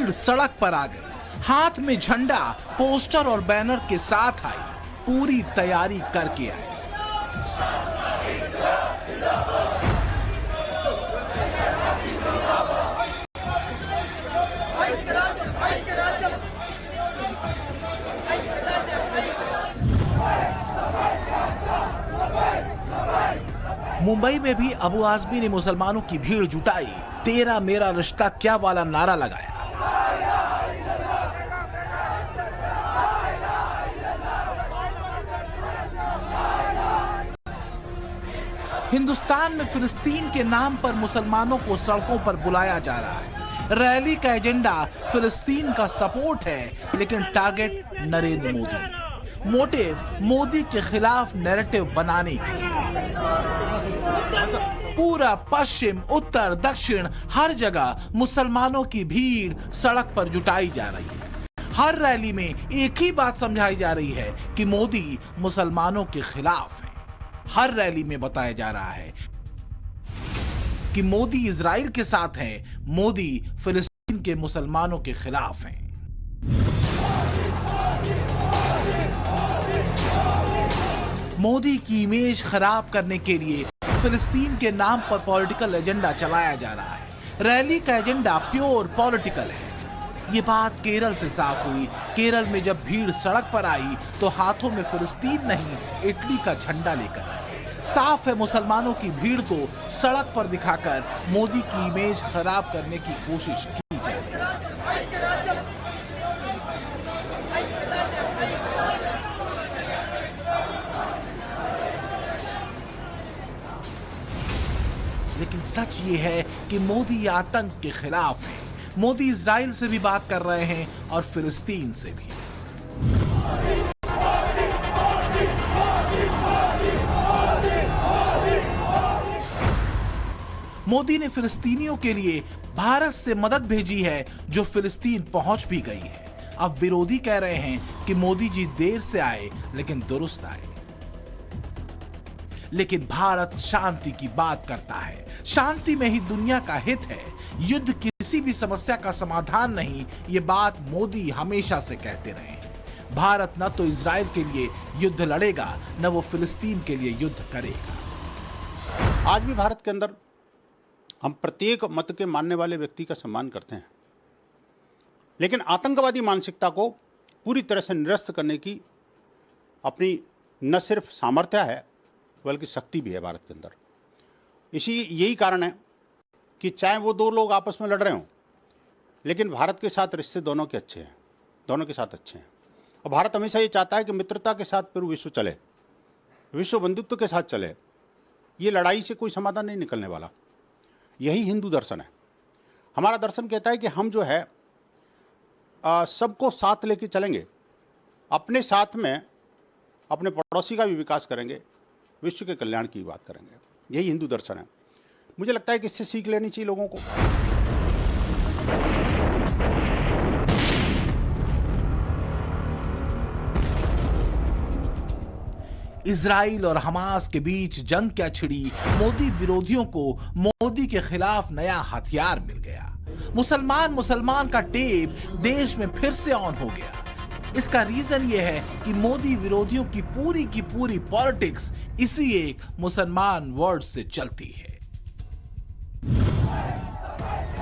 भीड़ सड़क पर आ गई, हाथ में झंडा, पोस्टर और बैनर के साथ आई, पूरी तैयारी करके आई। मुंबई में भी अबू आजमी ने मुसलमानों की भीड़ जुटाई, तेरा मेरा रिश्ता क्या वाला नारा लगाया। हिंदुस्तान में फिलिस्तीन के नाम पर मुसलमानों को सड़कों पर बुलाया जा रहा है। रैली का एजेंडा फिलिस्तीन का सपोर्ट है, लेकिन टारगेट नरेंद्र मोदी। मोटिव मोदी के खिलाफ नैरेटिव बनाने की। पूरा पश्चिम, उत्तर, दक्षिण, हर जगह मुसलमानों की भीड़ सड़क पर जुटाई जा रही है। हर रैली में एक ही बात समझाई जा रही है कि मोदी मुसलमानों के खिलाफ है। हर रैली में बताया जा रहा है कि मोदी इजराइल के साथ है, मोदी फिलिस्तीन के मुसलमानों के खिलाफ हैं। मोदी की इमेज खराब करने के लिए फिलिस्तीन के नाम पर पॉलिटिकल एजेंडा चलाया जा रहा है। रैली का एजेंडा प्योर पॉलिटिकल है। ये बात केरल से साफ हुई। केरल में जब भीड़ सड़क पर आई तो हाथों में फिलिस्तीन नहीं, इटली का झंडा लेकर आई। साफ है, मुसलमानों की भीड़ को सड़क पर दिखाकर मोदी की इमेज खराब करने की कोशिश की जा रही है। लेकिन सच ये है कि मोदी आतंक के खिलाफ है। मोदी इजराइल से भी बात कर रहे हैं और फिलिस्तीन से भी। मोदी ने फिलिस्तीनियों के लिए भारत से मदद भेजी है, जो फिलिस्तीन पहुंच भी गई है। अब विरोधी कह रहे हैं कि मोदी जी देर से आए लेकिन दुरुस्त आए। लेकिन भारत शांति की बात करता है। शांति में ही दुनिया का हित है। युद्ध किसी भी समस्या का समाधान नहीं, ये बात मोदी हमेशा से कहते रहे हैं। भारत न तो इजराइल के लिए युद्ध लड़ेगा, न वो फिलिस्तीन के लिए युद्ध करेगा। आज भी भारत के अंदर हम प्रत्येक मत के मानने वाले व्यक्ति का सम्मान करते हैं, लेकिन आतंकवादी मानसिकता को पूरी तरह से निरस्त करने की अपनी न सिर्फ सामर्थ्य है बल्कि शक्ति भी है भारत के अंदर। यही कारण है कि चाहे वो दो लोग आपस में लड़ रहे हों, लेकिन भारत के साथ रिश्ते दोनों के अच्छे हैं, दोनों के साथ अच्छे हैं। और भारत हमेशा ये चाहता है कि मित्रता के साथ फिर विश्व चले, विश्व बंधुत्व के साथ चले। ये लड़ाई से कोई समाधान नहीं निकलने वाला। यही हिंदू दर्शन है। हमारा दर्शन कहता है कि हम जो है सबको साथ लेके चलेंगे, अपने साथ में अपने पड़ोसी का भी विकास करेंगे, विश्व के कल्याण की बात करेंगे। यही हिंदू दर्शन है। मुझे लगता है कि इससे सीख लेनी चाहिए लोगों को। इजराइल और हमास के बीच जंग क्या छिड़ी। मोदी विरोधियों को मोदी के खिलाफ नया हथियार मिल गया। मुसलमान का टेप देश में फिर से ऑन हो गया। इसका रीजन यह है कि मोदी विरोधियों की पूरी पॉलिटिक्स इसी एक मुसलमान वर्ड से चलती है।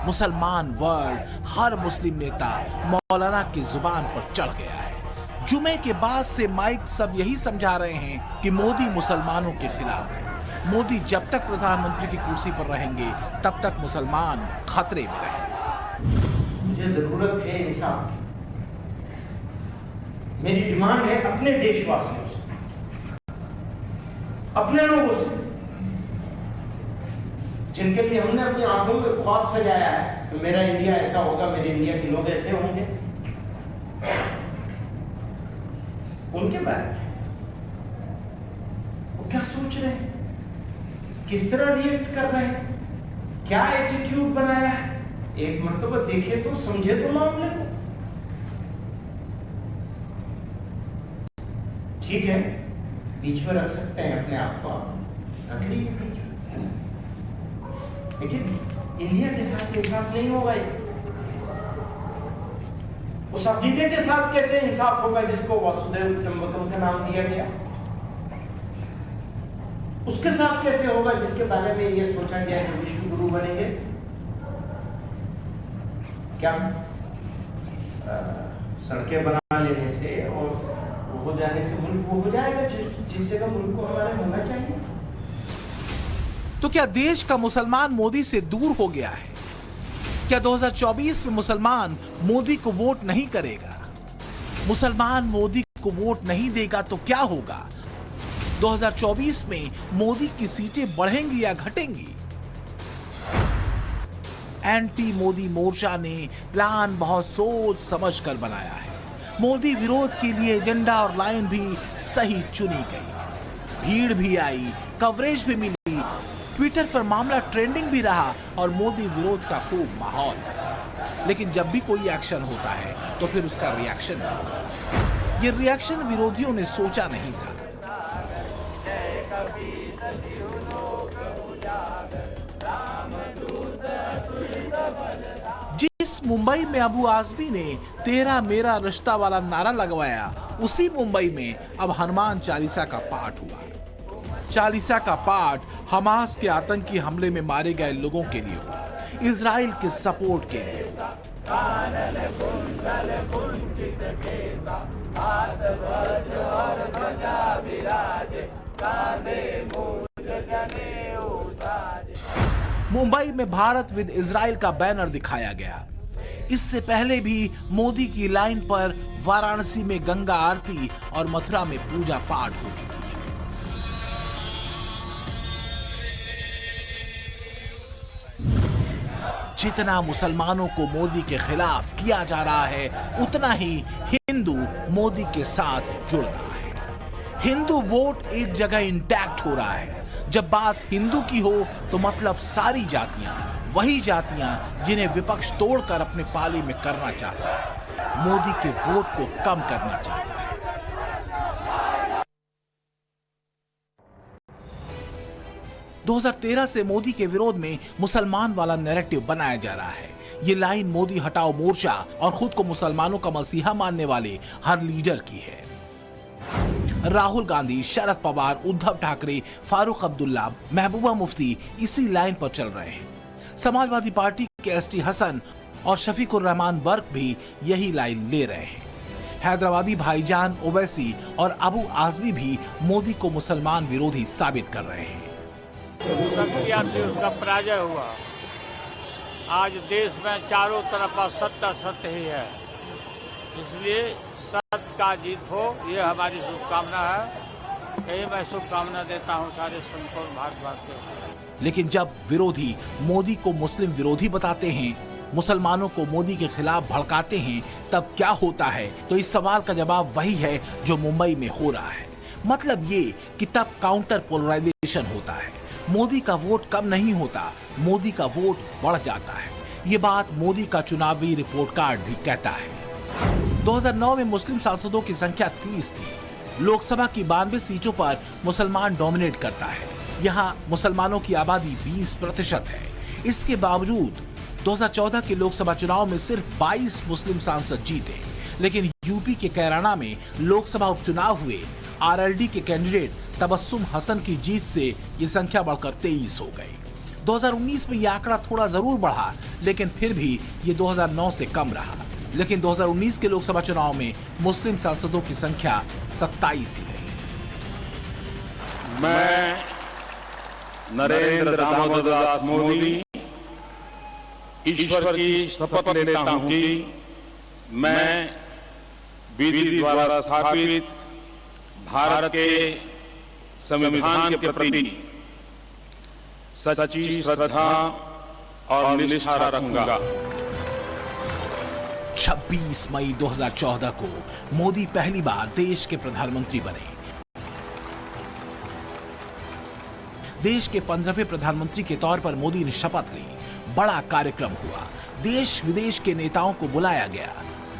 मुसलमान वर्ड हर मुस्लिम नेता मौलाना की जुबान पर चढ़ गया है। जुमे के बाद से माइक सब यही समझा रहे हैं कि मोदी मुसलमानों के खिलाफ है। मोदी जब तक प्रधानमंत्री की कुर्सी पर रहेंगे तब तक मुसलमान खतरे में रहेंगे। मुझे जरूरत है इंसाफ की। मेरी डिमांड है अपने देशवासियों से, अपने लोगों से, जिनके लिए हमने अपनी आंखों में ख्वाब सजाया है कि मेरा इंडिया ऐसा होगा, मेरे इंडिया के लोग ऐसे होंगे, उनके बारे में वो क्या सोच रहे हैं, किस तरह रिएक्ट कर रहे हैं, क्या एटीट्यूड बनाया है। एक मर्तबा देखे तो समझे तो मामले को। ठीक है, बीच में रख सकते हैं अपने आप को, रख लीजिए, लेकिन इंडिया के साथ इंसाफ नहीं होगा। उस अकीदे के साथ कैसे इंसाफ होगा जिसको वसुधैव कुटुंबकम का नाम दिया गया? उसके साथ कैसे होगा जिसके बारे में यह सोचा गया कि विश्व गुरु बनेंगे? क्या सड़कें बना लेने से और हो जाने से मुल्क वो हो जाएगा जिस जगह मुल्क को हमारे होना चाहिए? तो क्या देश का मुसलमान मोदी से दूर हो गया है? क्या 2024 में मुसलमान मोदी को वोट नहीं करेगा? मुसलमान मोदी को वोट नहीं देगा तो क्या होगा? 2024 में मोदी की सीटें बढ़ेंगी या घटेंगी? एंटी मोदी मोर्चा ने प्लान बहुत सोच समझ कर बनाया है। मोदी विरोध के लिए एजेंडा और लाइन भी सही चुनी गई। भीड़ भी आई, कवरेज भी मिली, ट्विटर पर मामला ट्रेंडिंग भी रहा और मोदी विरोध का खूब माहौल बना। लेकिन जब भी कोई एक्शन होता है तो फिर उसका रिएक्शन भी होता है। ये रिएक्शन विरोधियों ने सोचा नहीं था। जिस मुंबई में अबू आजमी ने तेरा मेरा रिश्ता वाला नारा लगवाया, उसी मुंबई में अब हनुमान चालीसा का पाठ हुआ। चालीसा का पाठ हमास के आतंकी हमले में मारे गए लोगों के लिए हुआ, इजराइल के सपोर्ट के लिए हुआ। मुंबई में भारत विद इजराइल का बैनर दिखाया गया। इससे पहले भी मोदी की लाइन पर वाराणसी में गंगा आरती और मथुरा में पूजा पाठ हो चुकी है। जितना मुसलमानों को मोदी के खिलाफ किया जा रहा है, उतना ही हिंदू मोदी के साथ जुड़ रहा है। हिंदू वोट एक जगह इंटैक्ट हो रहा है। जब बात हिंदू की हो तो मतलब सारी जातियां, वही जातियां जिन्हें विपक्ष तोड़कर अपने पाले में करना चाहता है, मोदी के वोट को कम करना चाहता है। – 2013 से मोदी के विरोध में मुसलमान वाला नैरेटिव बनाया जा रहा है। ये लाइन मोदी हटाओ मोर्चा और खुद को मुसलमानों का मसीहा मानने वाले हर लीडर की है। राहुल गांधी, शरद पवार, उद्धव ठाकरे, फारूक अब्दुल्ला, महबूबा मुफ्ती इसी लाइन पर चल रहे हैं। समाजवादी पार्टी के एसटी हसन और शफीकुर रहमान वर्क भी यही लाइन ले रहे हैं। हैदराबादी भाईजान ओवैसी और अबू आजमी भी मोदी को मुसलमान विरोधी साबित कर रहे हैं। शक्तियां से उसका पराजय हुआ। आज देश में चारों तरफ असत्य सत्य ही है, इसलिए सत्य का जीत हो, ये हमारी शुभकामना है। यही मैं शुभकामना देता हूँ सारे संपूर्ण भारतवासियों को। लेकिन जब विरोधी मोदी को मुस्लिम विरोधी बताते हैं, मुसलमानों को मोदी के खिलाफ भड़काते हैं, तब क्या होता है? तो इस सवाल का जवाब वही है जो मुंबई में हो रहा है। मतलब ये कि तब काउंटर पोलराइजेशन होता है। मोदी का वोट कम नहीं होता, मोदी का वोट बढ़ जाता है। ये बात मोदी का चुनावी रिपोर्ट कार्ड भी कहता है। 2009 में मुस्लिम सांसदों की संख्या 30 थी। लोकसभा की 92 सीटों पर मुसलमान डोमिनेट करता है। यहाँ मुसलमानों की आबादी 20% है। इसके बावजूद 2014 के लोकसभा चुनाव में सिर्फ 22 मुस्लिम सांसद जीते। लेकिन यूपी के कैराना में लोकसभा उपचुनाव हुए। आरएलडी के कैंडिडेट तबस्सुम हसन की जीत से ये संख्या बढ़कर 23 हो गई। 2019 में यह आंकड़ा थोड़ा जरूर बढ़ा, लेकिन फिर भी ये 2009 से कम रहा। लेकिन 2019 के लोकसभा चुनाव में मुस्लिम सांसदों की संख्या 27 ही रही। मैं नरेंद्र दामोदर दास मोदी ईश्वर की शपथ लेता हूं कि मैं विधि द्वारा स्थापित भारत के संविधान के प्रति सच्ची श्रद्धा और निष्ठा रखूंगा। 26 मई 2014 को मोदी पहली बार देश के प्रधानमंत्री बने। देश के 15वें प्रधानमंत्री के तौर पर मोदी ने शपथ ली। बड़ा कार्यक्रम हुआ। देश विदेश के नेताओं को बुलाया गया।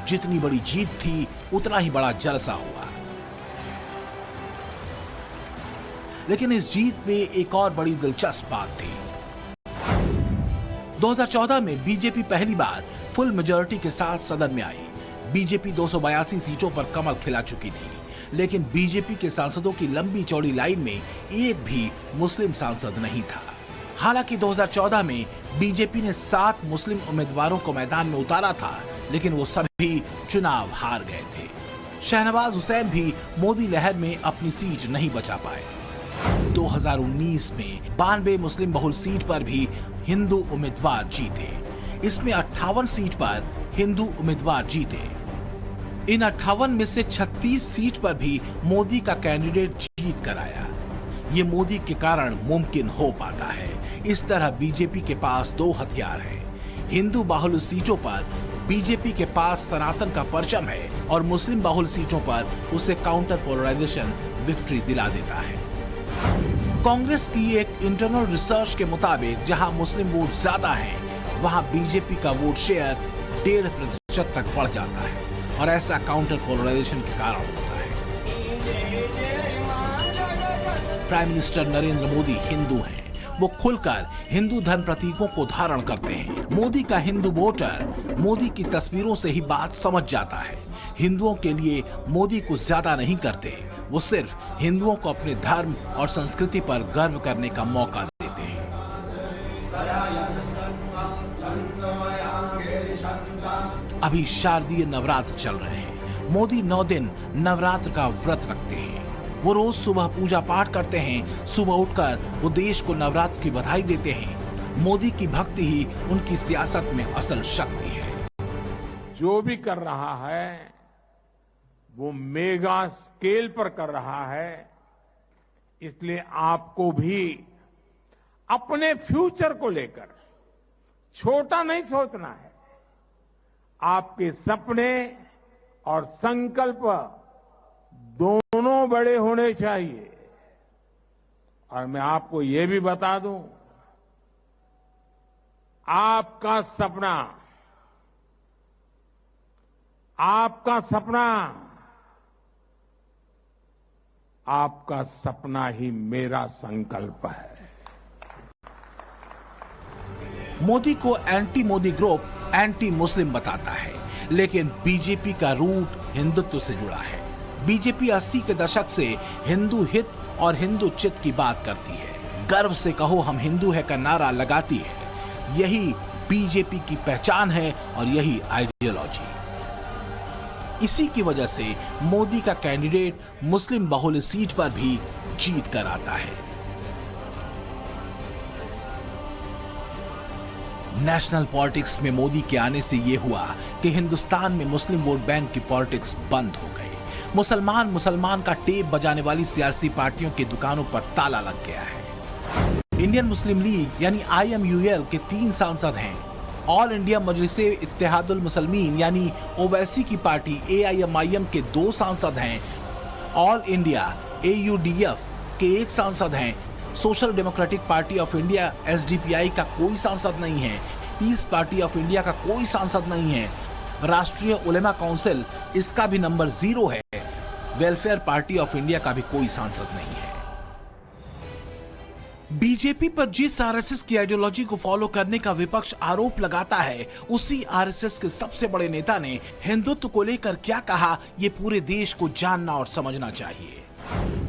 जितनी बड़ी जीत थी, उतना ही बड़ा जलसा हुआ। लेकिन इस जीत में एक और बड़ी दिलचस्प बात थी। 2014 में बीजेपी पहली बार फुल मेजॉरिटी के साथ सदन में आई। बीजेपी 282 सीटों पर कमल खिला चुकी थी, लेकिन बीजेपी के सांसदों की लंबी चौड़ी लाइन में एक भी मुस्लिम सांसद नहीं था। हालांकि 2014 में बीजेपी ने 7 मुस्लिम उम्मीदवारों को मैदान में उतारा था, लेकिन वो सभी चुनाव हार गए थे। शहनवाज हुसैन भी मोदी लहर में अपनी सीट नहीं बचा पाए। 2019 में 92 मुस्लिम बहुल सीट पर भी हिंदू उम्मीदवार जीते। इसमें 58 सीट पर हिंदू उम्मीदवार जीते। इन 58 में से 36 सीट पर भी मोदी का कैंडिडेट जीत कर आया। ये मोदी के कारण मुमकिन हो पाता है। इस तरह बीजेपी के पास 2 हथियार हैं। हिंदू बाहुल सीटों पर बीजेपी के पास सनातन का परचम है और मुस्लिम बाहुल सीटों पर उसे काउंटर पोलराइजेशन विक्ट्री दिला देता है। कांग्रेस की एक इंटरनल रिसर्च के मुताबिक जहां मुस्लिम वोट ज्यादा हैं, वहां बीजेपी का वोट शेयर 1.5% तक बढ़ जाता है और ऐसा काउंटर पोलराइजेशन के कारण होता है। प्राइम मिनिस्टर नरेंद्र मोदी हिंदू हैं। वो खुलकर हिंदू धर्म प्रतीकों को धारण करते हैं। मोदी का हिंदू वोटर मोदी की तस्वीरों से ही बात समझ जाता है। हिंदुओं के लिए मोदी कुछ ज्यादा नहीं करते, वो सिर्फ हिंदुओं को अपने धर्म और संस्कृति पर गर्व करने का मौका देते हैं। अभी शारदीय नवरात्र चल रहे हैं। मोदी 9 दिन नवरात्र का व्रत रखते हैं। वो रोज सुबह पूजा पाठ करते हैं। सुबह उठकर वो देश को नवरात्र की बधाई देते हैं। मोदी की भक्ति ही उनकी सियासत में असल शक्ति है। जो भी कर रहा है वो मेगा स्केल पर कर रहा है, इसलिए आपको भी अपने फ्यूचर को लेकर छोटा नहीं सोचना है। आपके सपने और संकल्प दोनों बड़े होने चाहिए। और मैं आपको ये भी बता दूं, आपका सपना ही मेरा संकल्प है। मोदी को anti Modi group anti Muslim बताता है, लेकिन बीजेपी का रूट हिंदुत्व से जुड़ा है। बीजेपी 80 के दशक से हिंदू हित और हिंदू चित की बात करती है। गर्व से कहो हम हिंदू है का नारा लगाती है। यही बीजेपी की पहचान है और यही आइडियोलॉजी। इसी की वजह से मोदी का कैंडिडेट मुस्लिम बहुल सीट पर भी जीत कर आता है। नेशनल पॉलिटिक्स में मोदी के आने से यह हुआ कि हिंदुस्तान में मुस्लिम वोट बैंक की पॉलिटिक्स बंद हो गई। मुसलमान का टेप बजाने वाली सियासी पार्टियों की दुकानों पर ताला लग गया है। इंडियन मुस्लिम लीग यानी IMUL के 3 सांसद हैं। ऑल इंडिया मजलिसे इत्तेहादुल मुसलमीन यानी ओवैसी की पार्टी AIMIM के 2 सांसद हैं। ऑल इंडिया AUDF के 1 सांसद हैं। Social democratic party of India SDPI का कोई सांसद नहीं है। पीस पार्टी ऑफ इंडिया का कोई सांसद नहीं है। राष्ट्रीय उलेमा काउंसिल इसका भी नंबर 0 है। वेलफेयर पार्टी ऑफ इंडिया का भी कोई सांसद नहीं है। बीजेपी पर जिस RSS की आइडियोलॉजी को फॉलो करने का विपक्ष आरोप लगाता है, उसी RSS के सबसे बड़े नेता ने हिंदुत्व को लेकर क्या कहा, ये पूरे देश को जानना और समझना चाहिए।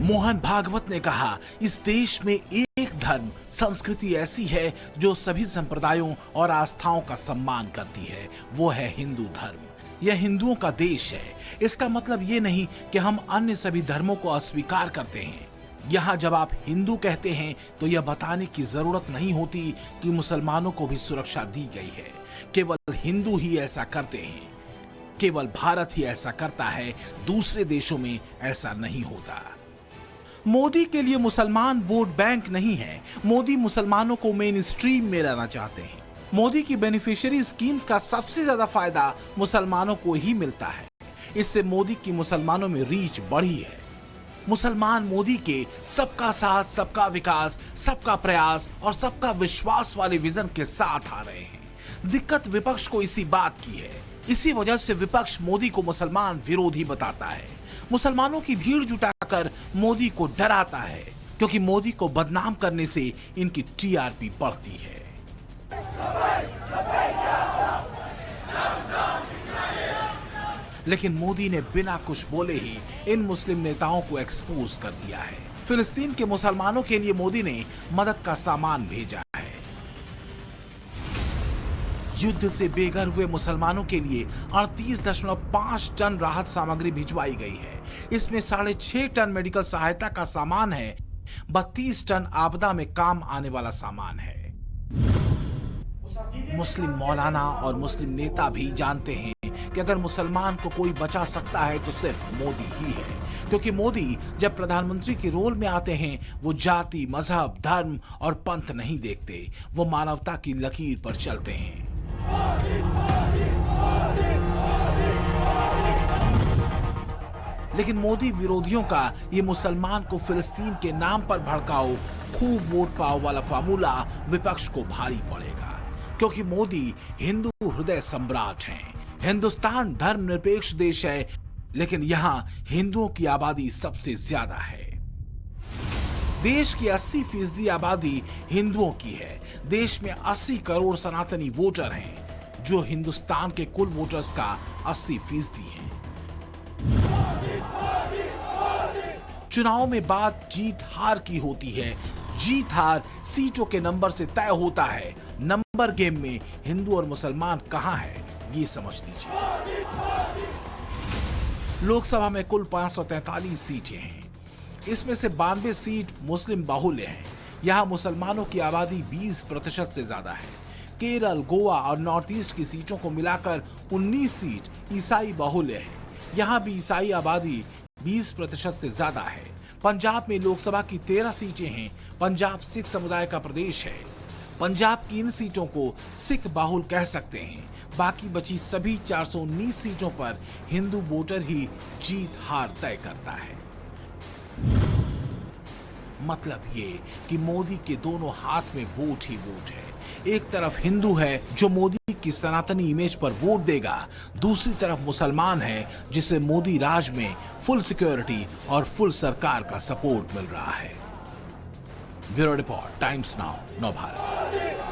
मोहन भागवत ने कहा, इस देश में एक धर्म संस्कृति ऐसी है जो सभी संप्रदायों और आस्थाओं का सम्मान करती है, वो है हिंदू धर्म। यह हिंदुओं का देश है। इसका मतलब ये नहीं कि हम अन्य सभी धर्मों को अस्वीकार करते हैं। यहाँ जब आप हिंदू कहते हैं तो यह बताने की जरूरत नहीं होती कि मुसलमानों को भी सुरक्षा दी गई है। केवल हिंदू ही ऐसा करते हैं। केवल भारत ही ऐसा करता है, दूसरे देशों में ऐसा नहीं होता। मोदी के लिए मुसलमान वोट बैंक नहीं है। मोदी मुसलमानों को मेन स्ट्रीम में लाना चाहते हैं। मोदी की बेनिफिशियरी स्कीम्स का सबसे ज्यादा फायदा मुसलमानों को ही मिलता है। इससे मोदी की मुसलमानों में रीच बढ़ी है। मुसलमान मोदी के सबका साथ, सबका विकास, सबका प्रयास और सबका विश्वास वाले विजन के साथ आ रहे हैं। दिक्कत विपक्ष को इसी बात की है। इसी वजह से विपक्ष मोदी को मुसलमान विरोधी बताता है। मुसलमानों की भीड़ जुटाकर मोदी को डराता है, क्योंकि मोदी को बदनाम करने से इनकी TRP बढ़ती है। लेकिन मोदी ने बिना कुछ बोले ही इन मुस्लिम नेताओं को एक्सपोज कर दिया है। फिलिस्तीन के मुसलमानों के लिए मोदी ने मदद का सामान भेजा है। युद्ध से बेघर हुए मुसलमानों के लिए 38.5 टन राहत सामग्री भिजवाई गई है। इसमें 6.5 टन मेडिकल सहायता का सामान है, 32 टन आपदा में काम आने वाला सामान है। मुस्लिम मौलाना और मुस्लिम नेता भी जानते हैं कि अगर मुसलमान को कोई बचा सकता है तो सिर्फ मोदी ही है, क्योंकि मोदी जब प्रधानमंत्री के रोल में आते हैं वो जाति, मजहब, धर्म और पंथ नहीं देखते, वो मानवता की लकीर पर चलते हैं। लेकिन मोदी विरोधियों का ये मुसलमान को फिलिस्तीन के नाम पर भड़काओ, खूब वोट पाओ वाला फार्मूला विपक्ष को भारी पड़ेगा, क्योंकि मोदी हिंदू हृदय सम्राट हैं। हिंदुस्तान धर्मनिरपेक्ष देश है, लेकिन यहाँ हिंदुओं की आबादी सबसे ज्यादा है। देश की 80% आबादी हिंदुओं की है। देश में 80 करोड़ सनातनी वोटर हैं, जो हिंदुस्तान के कुल वोटर्स का 80% हैं। चुनाव में बात जीत हार की होती है। जीत हार सीटों के नंबर से तय होता है। नंबर गेम में हिंदू और मुसलमान कहां है, ये समझ लीजिए। लोकसभा में कुल 543 सीटें हैं। इसमें से 92 सीट मुस्लिम बाहुल्य हैं। यहाँ मुसलमानों की आबादी 20% से ज्यादा है। केरल, गोवा और नॉर्थ ईस्ट की सीटों को मिलाकर 19 सीट ईसाई बाहुल्य है। यहाँ भी ईसाई आबादी 20% से ज्यादा है। पंजाब में लोकसभा की 13 सीटें हैं। पंजाब सिख समुदाय का प्रदेश है। पंजाब की इन सीटों को सिख बाहुल कह सकते हैं। बाकी बची सभी 419 सीटों पर हिंदू वोटर ही जीत हार तय करता है। मतलब ये कि मोदी के दोनों हाथ में वोट ही वोट है। एक तरफ हिंदू है जो मोदी की सनातनी इमेज पर वोट देगा, दूसरी तरफ मुसलमान है जिसे मोदी राज में फुल सिक्योरिटी और फुल सरकार का सपोर्ट मिल रहा है। ब्यूरो रिपोर्ट, टाइम्स नाउ, नव भारत।